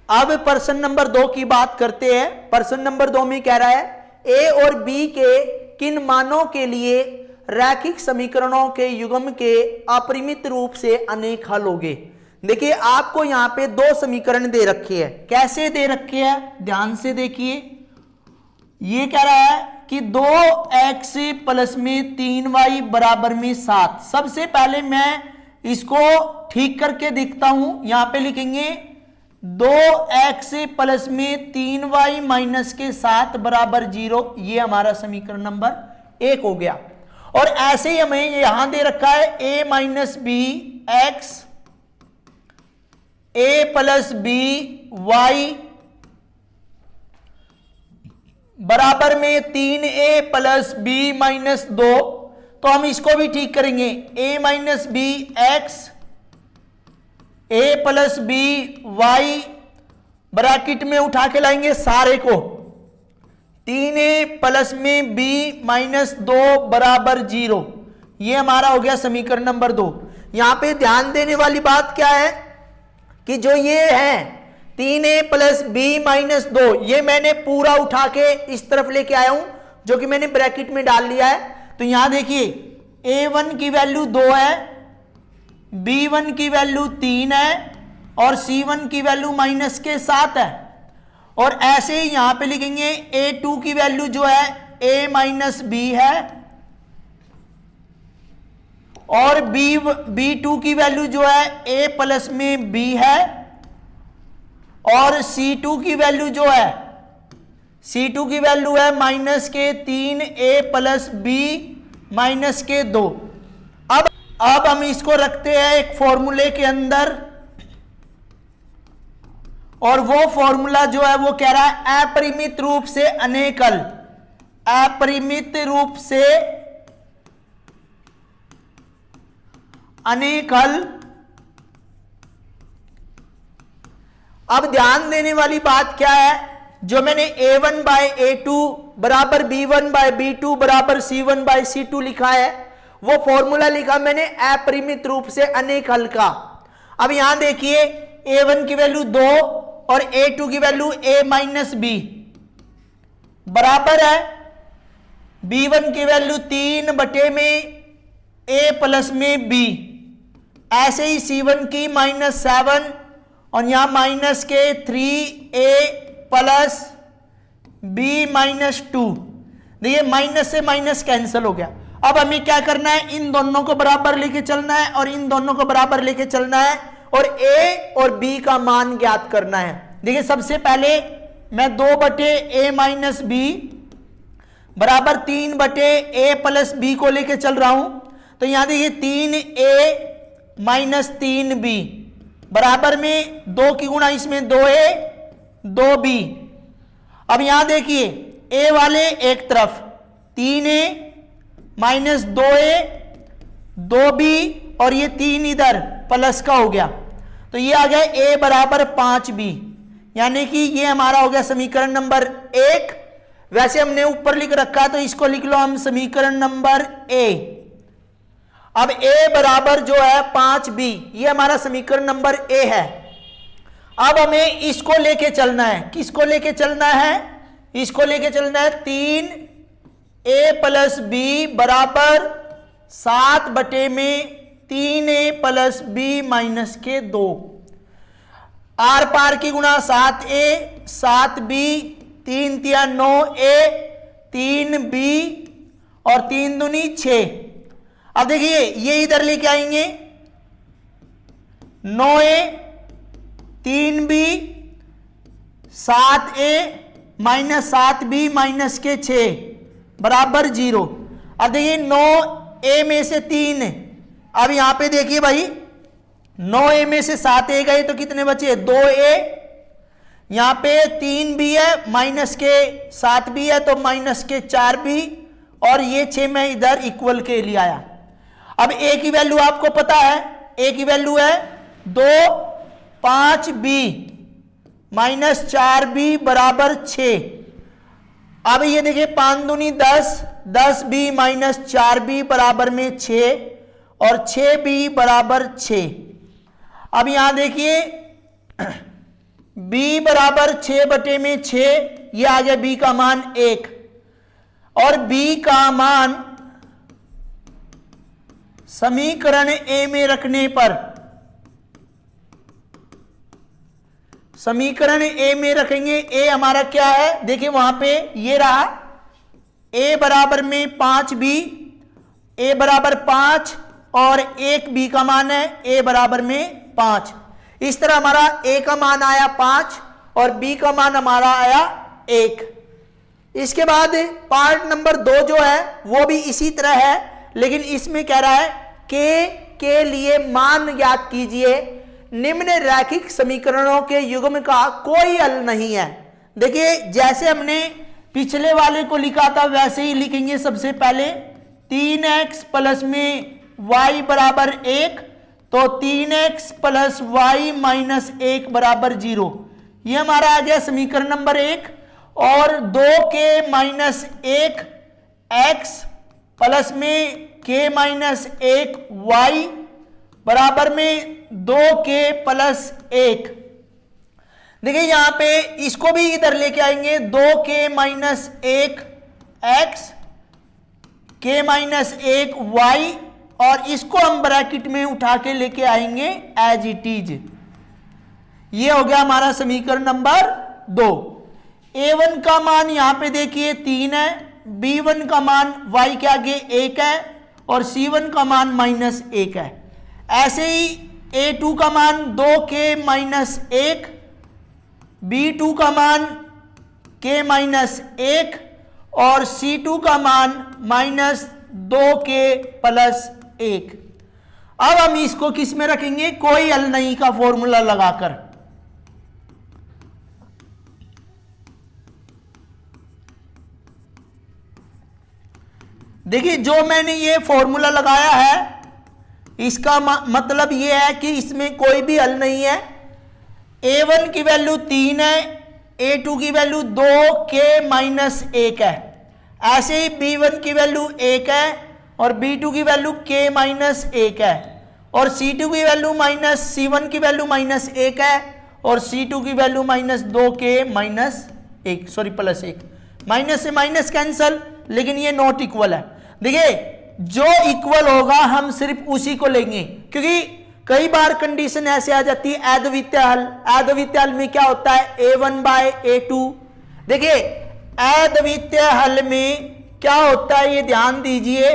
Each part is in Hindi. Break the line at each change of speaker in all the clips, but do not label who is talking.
अब प्रश्न नंबर 2 की बात करते हैं। प्रश्न नंबर 2 में कह रहा है ए और बी के किन मानों के लिए रैखिक समीकरणों के युग्म के अपरिमित रूप से अनेक हल होंगे। देखिए आपको यहां पे 2 समीकरण दे रखे हैं। कैसे दे रखे हैं ध्यान से देखिए। ये कह रहा है कि 2x प्लस में 3y बराबर में 7। सबसे पहले मैं इसको ठीक करके दिखता हूं। यहां पे लिखेंगे 2x प्लस में 3y माइनस के 7 बराबर 0। ये हमारा समीकरण नंबर 1 हो गया। और ऐसे ही हमें यहां दे रखा है a minus B X a plus B Y बराबर में 3a प्लस बी माइनस 2। तो हम इसको भी ठीक करेंगे a minus B X a plus B Y bracket में उठा के लाएंगे सारे को 3a प्लस में b माइनस 2 बराबर 0। ये हमारा हो गया समीकरण नंबर 2। यहां पे ध्यान देने वाली बात क्या है कि जो ये है 3a प्लस बी माइनस 2 ये मैंने पूरा उठा के इस तरफ लेके आया हूं जो कि मैंने ब्रैकेट में डाल लिया है। तो यहां देखिए a1 की वैल्यू 2 है, b1 की वैल्यू 3 है और c1 की वैल्यू माइनस के 7 है। और ऐसे ही यहां पे लिखेंगे a2 की वैल्यू जो है a माइनस b है और b2 की वैल्यू जो है a प्लस में b है और c2 की वैल्यू जो है c2 की वैल्यू है माइनस के 3a प्लस b माइनस के 2। अब हम इसको रखते हैं एक फॉर्मूले के अंदर और वो फॉर्मूला जो है वो कह रहा है अपरिमित रूप से अनेक हल। अपरिमित रूप से अनेक हल। अब ध्यान देने वाली बात क्या है, जो मैंने a1 बाय a2 बराबर b1 बाय b2 बराबर c1 बाय c2 लिखा है वो फॉर्मूला लिखा मैंने अपरिमित रूप से अनेक हल का। अब यहां देखिए a1 की वैल्यू 2 और a2 की वैल्यू a माइनस b बराबर है b1 की वैल्यू 3 बटे में a प्लस में b। ऐसे ही c1 की माइनस 7 और यहां माइनस के 3a प्लस b माइनस 2। देखिए माइनस से माइनस कैंसिल हो गया। अब हमें क्या करना है, इन दोनों को बराबर लेके चलना है और इन दोनों को बराबर लेके चलना है और a और b का मान ज्ञात करना है। देखिए सबसे पहले मैं 2 बटे a माइनस b बराबर 3 बटे a प्लस b को लेके चल रहा हूं। तो यहां देखिए 3a माइनस 3b बराबर में 2 की गुणा इसमें 2a 2b। अब यहां देखिए a वाले एक तरफ 3a माइनस 2a 2b और ये 3 इधर प्लस का हो गया। तो ये आ गया a बराबर 5b, यानी कि ये हमारा हो गया समीकरण नंबर 1। वैसे हमने ऊपर लिख रखा तो इसको लिख लो हम समीकरण नंबर a। अब a बराबर जो है 5b ये हमारा समीकरण नंबर a है। अब हमें इसको लेके चलना है। किसको लेके चलना है, इसको लेके चलना है 3a प्लस b बराबर 7 बटे में 3a प्लस b माइनस के 2। आर पार की गुणा 7a 7b 3 तिया 9a 3b और 3 दूनी 6। अब देखिए ये इधर लेके आएंगे 9a 3b 7a minus 7b minus के 6 बराबर 0। अब देखिए 9a में से 3, अब यहां पे देखिए भाई 9a में से 7a गए तो कितने बचे 2a। यहां पे 3b है माइनस के 7b है तो माइनस के 4b और ये 6 में इधर इक्वल के लिए आया। अब a की वैल्यू आपको पता है, a की वैल्यू है 2 5b माइनस 4b बराबर 6। अब ये देखिए 5 दूनी 10 10b माइनस 4b बराबर में 6 और 6b बराबर 6। अब यहां देखिए b बराबर 6/6, ये आ गया b का मान 1, और b का मान समीकरण a में रखने पर, समीकरण a में रखेंगे, a हमारा क्या है, देखिए वहां पे ये रहा, a बराबर में 5b, a बराबर 5 और 1 b का मान है, a बराबर में 5। इस तरह हमारा a का मान आया 5 और b का मान हमारा आया 1। इसके बाद पार्ट नंबर 2 जो है वो भी इसी तरह है, लेकिन इसमें कह रहा है के लिए मान ज्ञात कीजिए, निम्न रैखिक समीकरणों के युग्म का कोई हल नहीं है। देखिए जैसे हमने पिछले वाले को लिखा था वैसे ही लिखेंगे। सबसे पहले 3x प्लस में y बराबर 1, तो 3x प्लस y माइनस 1 बराबर 0, ये हमारा आ गया समीकरण नंबर 1। और 2k माइनस 1 x प्लस में k माइनस 1 y बराबर में 2k प्लस 1। देखिए यहां पे इसको भी इधर लेके आएंगे, 2k minus 1 x, k minus 1 y, और इसको हम ब्रैकेट में उठा के लेके आएंगे एज इट इज। ये हो गया हमारा समीकरण नंबर 2। a1 का मान यहां पे देखिए 3 है, b1 का मान y के आगे 1 है, और c1 का मान माइनस 1 है। ऐसे ही a2 का मान 2k माइनस 1, b2 का मान k माइनस 1, और c2 का मान माइनस 2k प्लस 1। अब हम इसको किस में रखेंगे, कोई हल नहीं का फॉर्मूला लगाकर। देखिए जो मैंने ये फॉर्मूला लगाया है इसका मतलब ये है कि इसमें कोई भी हल नहीं है। a1 की वैल्यू 3 है, a2 की वैल्यू 2k माइनस 1 है, ऐसे ही b1 की वैल्यू 1 है, और b2 की वैल्यू k माइनस 1 है, और c2 की वैल्यू माइनस c1 की वैल्यू माइनस 1 है, और c2 की value minus 2k minus 1, sorry plus 1। Minus से माइनस कैंसल, लेकिन ये नॉट इक्वल है। देखिए जो इक्वल होगा हम सिर्फ उसी को लेंगे, क्योंकि कई बार कंडीशन ऐसे आ जाती है अद्वितीय हल। अद्वितीय हल में क्या होता है, a1 बाय a2। देखिए अद्वितीय हल में क्या होता है ये ध्यान दीजिए,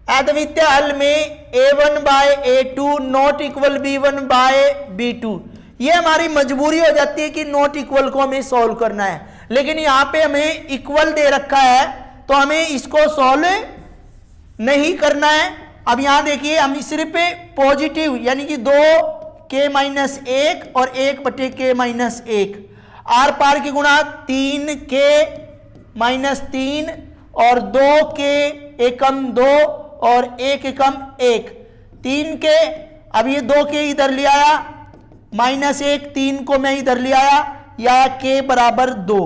अद्वितीय हल में a1 bye a2 not equal b1 bye b2। ये हमारी मजबूरी हो जाती है कि नॉट इक्वल को हमें सॉल्व करना है, लेकिन यहां पे हमें इक्वल दे रखा है तो हमें इसको सॉल्व नहीं करना है। अब यहां देखिए हम सिर्फ पॉजिटिव यानी कि 2k माइनस 1 और 1/k माइनस 1, आर पार की गुणा 3k माइनस 3 और 2k एकम 2 और 1 एकम 1, 3k। अब ये 2k इधर ले आया, माइनस 1 3 को मैं इधर ले आया, या k बराबर 2।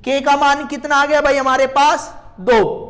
k का मान कितना आ गया भाई हमारे पास 2।